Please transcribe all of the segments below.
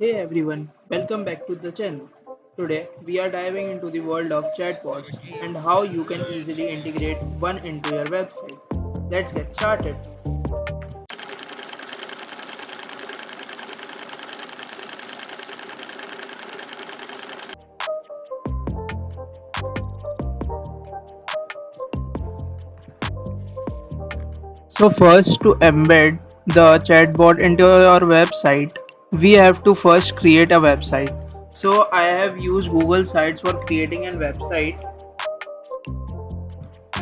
Hey everyone, welcome back to the channel. Today we are diving into the world of chatbots and how you can easily integrate one into your website. Let's get started. So first, to embed the chatbot into your website, we have to first create a website. So I have used Google Sites for creating a website,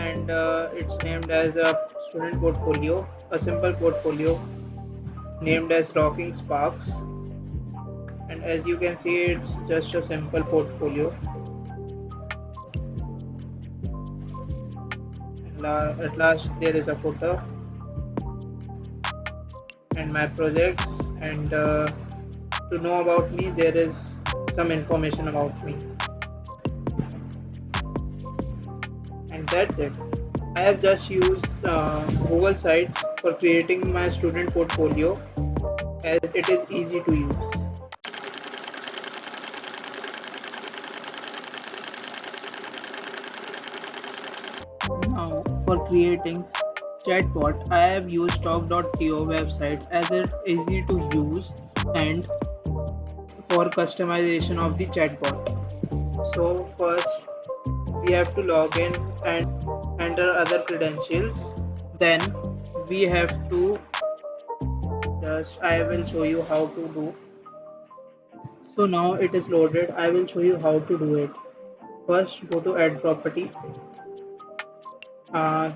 and it's named as a student portfolio, a simple portfolio named as Rocking Sparks. And as you can see, it's just a simple portfolio. And at last there is a footer and my projects, and to know about me there is some information about me, and that's it. I have just used Google Sites for creating my student portfolio as it is easy to use. Now for creating chatbot, I have used talk.to website as it is easy to use and for customization of the chatbot. So first we have to log in and enter other credentials. Then we have to just I will show you how to do. So now it is loaded. I will show you how to do it. First go to add property.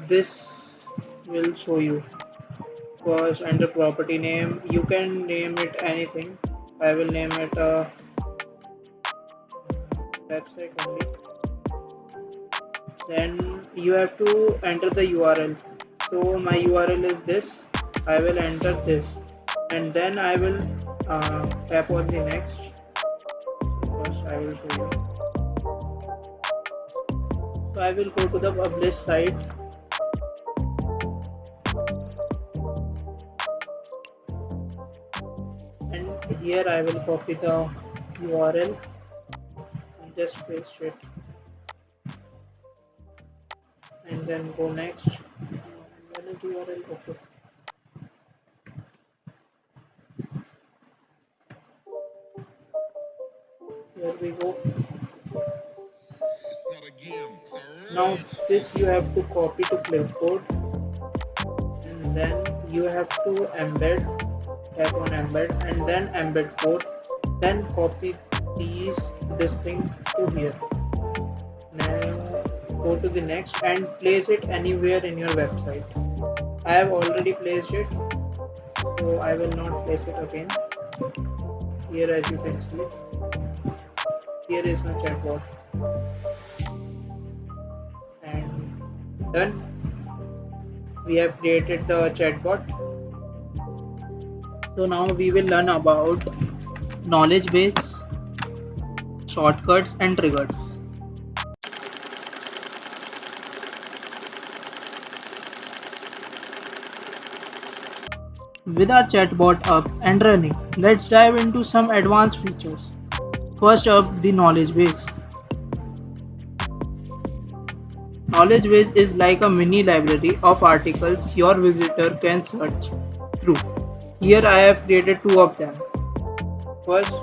This will show you. First enter property name. You can name it anything. I will name it a website only. Then you have to enter the URL. So my URL is this. I will enter this, and then I will tap on the next. First I will show you. So I will go to the publish site, and here I will copy the URL and just paste it, and then go next. Valid URL. Okay. Here we go. Now this you have to copy to clipboard, and then you have to embed. Tap on embed and then embed code. Then copy this thing to here. Now go to the next and place it anywhere in your website. I have already placed it, so I will not place it again. Here, as you can see, here is my chatbot, and done. We have created the chatbot. So now we will learn about knowledge base, shortcuts, and triggers. With our chatbot up and running, let's dive into some advanced features. First up, the knowledge base. Knowledge base is like a mini library of articles your visitor can search through. Here I have created two of them. First,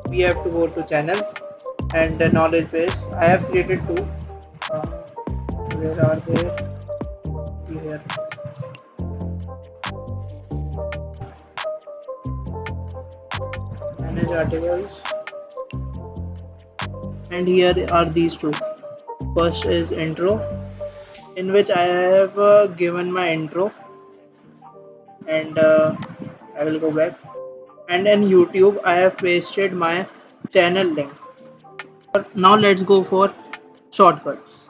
we have to go to channels and the knowledge base. I have created two. Uh, where are they? Here. Manage articles. And here are these two. First is intro, in which I have given my intro, and I will go back. And in YouTube, I have pasted my channel link. Now let's go for shortcuts.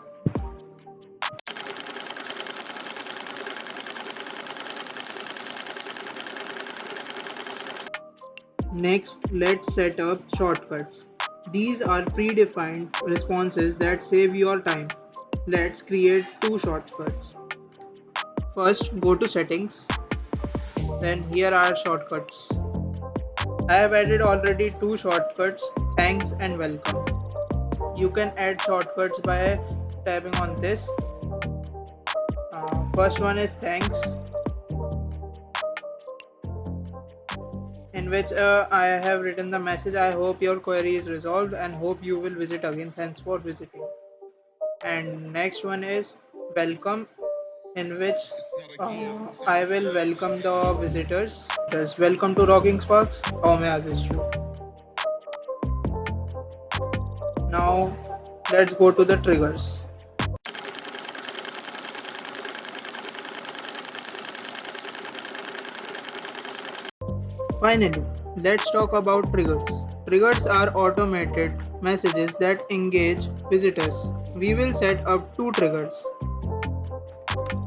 Next, let's set up shortcuts. These are predefined responses that save your time. Let's create two shortcuts. First, go to settings. Then here are shortcuts. I have added already two shortcuts, thanks and welcome. You can add shortcuts by tapping on this. First one is thanks, in which I have written the message, I hope your query is resolved and hope you will visit again. Thanks for visiting. And next one is welcome, in which I will welcome the visitors. Just welcome to Rocking Sparks. How may I assist you? Now let's go to the triggers. Finally, let's talk about triggers. Triggers are automated messages that engage visitors. We will set up two triggers.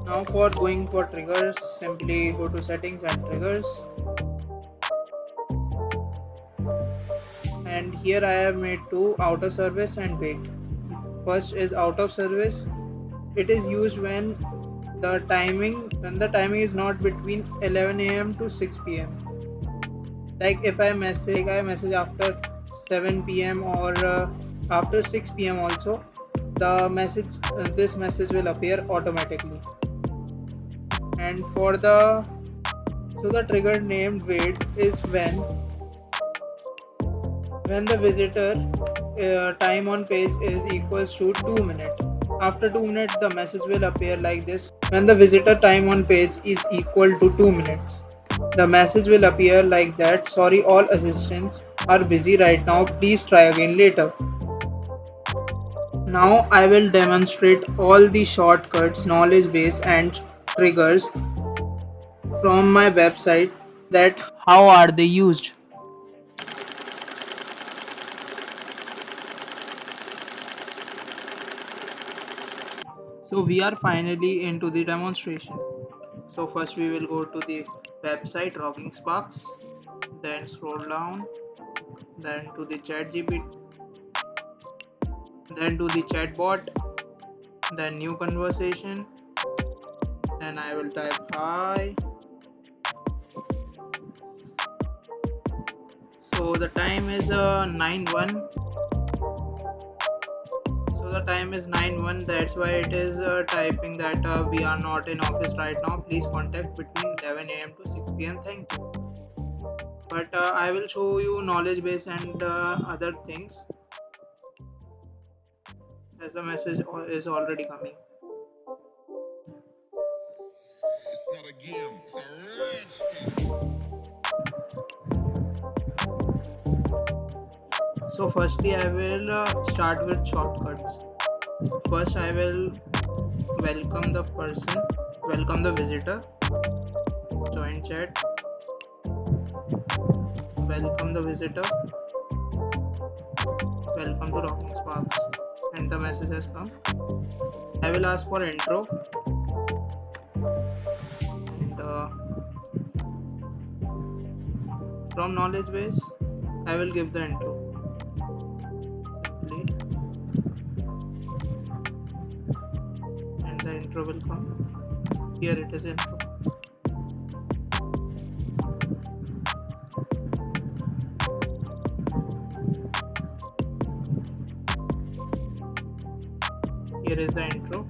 Now for going for triggers, simply go to settings and triggers. And here I have made two, out of service and wait. First is out of service. It is used when the timing is not between 11 a.m. to 6 p.m. Like if I message after 7 p.m. or after 6 p.m. also, the message this message will appear automatically. And for the trigger named wait is when the visitor time on page is equals to 2 minutes. After 2 minutes the message will appear like this. When the visitor time on page is equal to 2 minutes, the message will appear like that. Sorry, all assistants are busy right now. Please try again later. Now I will demonstrate all the shortcuts, knowledge base and triggers from my website, that how are they used. So we are finally into the demonstration. So first we will go to the website Rocking Sparks, then scroll down, then to the ChatGPT, then to the chatbot, then new conversation, then I will type hi. So the time is 9:01. So the time is 9:01. That's why it is typing that we are not in office right now. Please contact between 11 a.m. to 6 p.m. Thank you. But I will show you knowledge base and other things as the message is already coming. It's not a game, it's a rich thing. So firstly I will start with shortcuts. First I will welcome the person, welcome the visitor, join chat, welcome the visitor, welcome to Rocking Sparks, and the message has come. I will ask for intro, and from knowledge base I will give the intro. Simply, and the intro will come. Here it is intro. Here is the intro.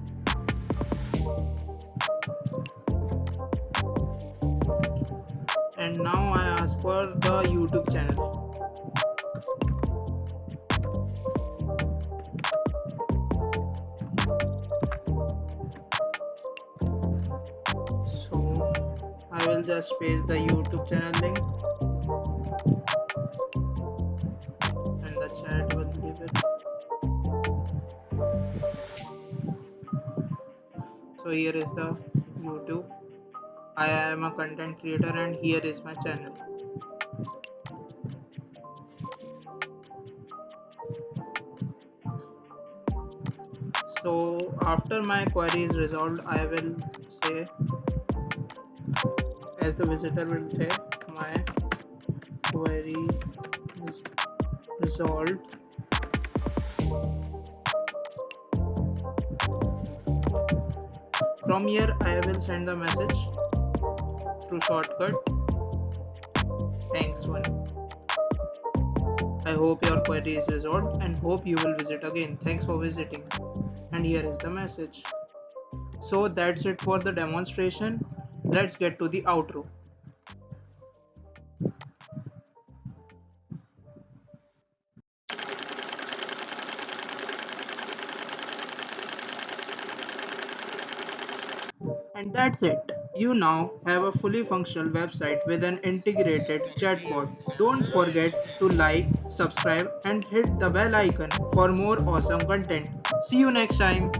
And now I ask for the YouTube channel. So I will just paste the YouTube channel link, and the chat will give it. So here is the YouTube. I am a content creator and here is my channel. So after my query is resolved, I will say, as the visitor will say, my query is resolved. From here I will send the message through shortcut, thanks one. I hope your query is resolved and hope you will visit again. Thanks for visiting. And here is the message. So that's it for the demonstration. Let's get to the outro. And that's it. You now have a fully functional website with an integrated chatbot. Don't forget to like, subscribe, and hit the bell icon for more awesome content. See you next time.